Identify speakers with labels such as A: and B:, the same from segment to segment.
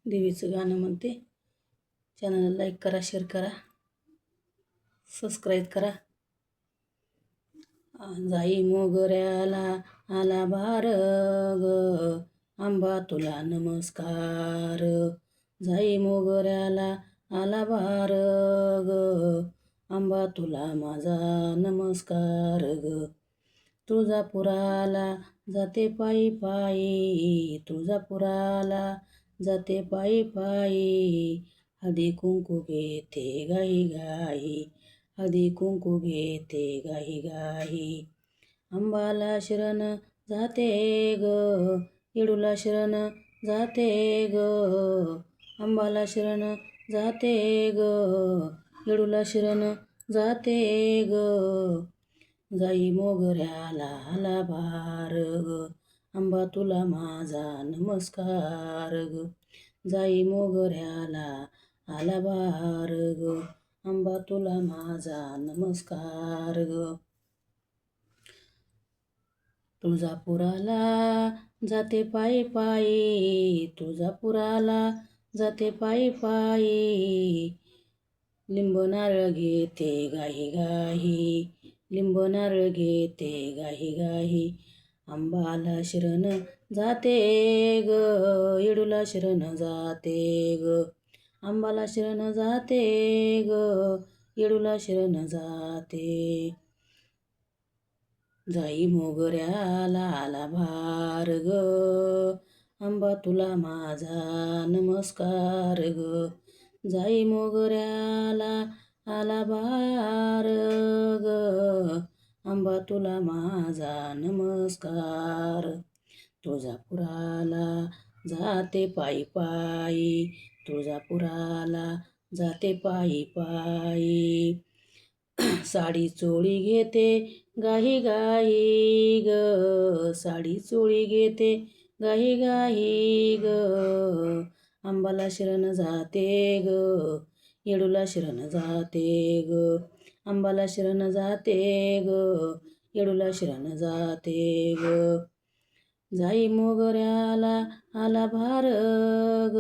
A: देवीचं गाणं म्हणते. चॅनलला लाईक करा, शेअर करा, सबस्क्राईब करा. जाई मोगऱ्याला आला भार ग, आंबा तुला नमस्कार. जाई मोगऱ्याला आला भार ग, आंबा तुला माझा नमस्कार ग. तुळजापुराला जाते पायी पायी, तुळजापुराला जाते पायी पायी. हळदी कुंकू घेते गाई गाई, हळदी कुंकू घेते गाई गाई. अंबाला शरण जाते ग, येडूला शरण जाते ग. अंबाला शरण जाते ग, येडूला शरण जाते ग. जाई मोगऱ्याला आला भार ग, आंबा तुला माझा नमस्कार ग. जाई मोगऱ्याला आला भार ग, आंबा तुला माझा नमस्कार ग. तुळजापुराला जाते पायी पायी, तुळजापुराला जाते पायी पायी. लिंब नारळ घेते गाई गाई, लिंब नारळ घेते गाई गाई. अंबाला शरण जाते ग, येडूला शरण जाते ग. अंबाला शरण जाते ग, येडूला शरण जाते. जाई मोगऱ्याला आला भार ग, आंबा तुला माझा नमस्कार ग. जाई मोगऱ्याला आला भार ग, आंबा तुला माझा नमस्कार. तुळजापुराला जाते पायी पायी, तुळजापुराला जाते पायी पायी. साडी चोळी घेते गाई गाई ग, साडी चोळी घेते गाई गाई ग. अंबाला शरण जाते ग, येडूला शरण जाते ग. अंबाला शरण जाते ग, येडूला शरण जाते ग. जाई मोगऱ्याला आला भार ग,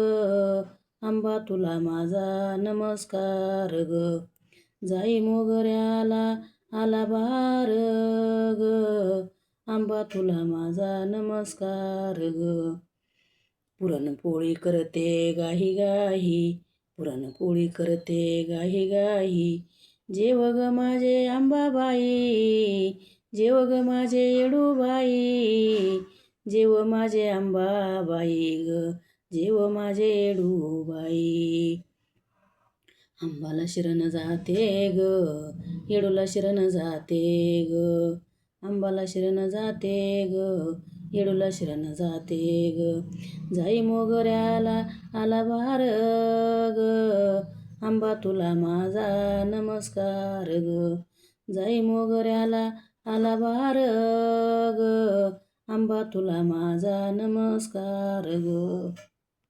A: आंबा तुला माझा नमस्कार ग. जाई मोगऱ्याला आला भार ग, आंबा तुला माझा नमस्कार ग. पुरणपोळी करते गाई गाई, पुरणपोळी करते गाई गाई. जेव ग माझे अंबाबाई, जेव ग माझे येडूबाई. जेव माझे अंबाबाई ग, जेव माझे येडूबाई. अंबाला शरण जाते ग, येडूला शरण जाते ग. अंबाला शरण जाते ग, येडूला शरण जाते ग. जाई मोगऱ्याला आला भार ग, आंबा तुला माझा नमस्कार ग. जाई मोगऱ्याला आला भार ग, आंबा तुला माझा नमस्कार ग.